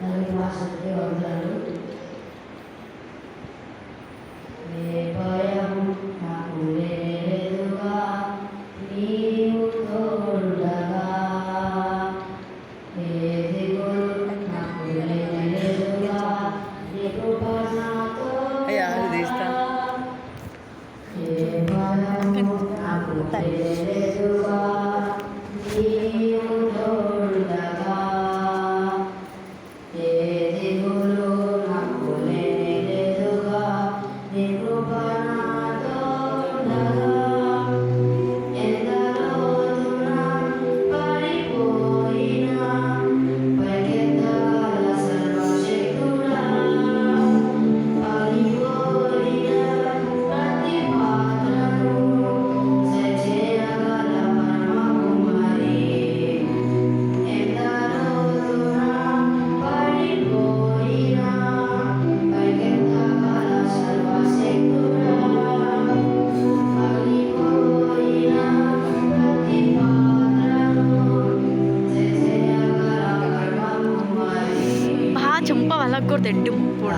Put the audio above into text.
అలాగే మాస్టర్కి వందనాలు. ఏ భయము నాకు లేదుగా, నీవు తోడుండగా. ఏ దిగులు నాకు లేదుగా, నీ కృప నాతో ఉండగా. ఏ భయము నాకు లేదుగా, నీవు తోడుండగా. ఏ దిగులు నాకు లేదుగా, నీ కృప నాతో ఉండగా. ఎందరోదున పడిపోయినా పైకెత్తగల సర్వశక్తుడా. పగిలిపోయిన ప్రతి పాత్రను సరిచేయగల పరమకుమారి. ఎందరోదున పడిపోయినా పైకెత్తగల సర్వశక్తుడా. పగిలిపోయిన ప్రతి పాత్రను సరిచేయగల పరమకుమారి. చెంప వాళ్ళకు కూడా తెడ్డు ఇప్పుడు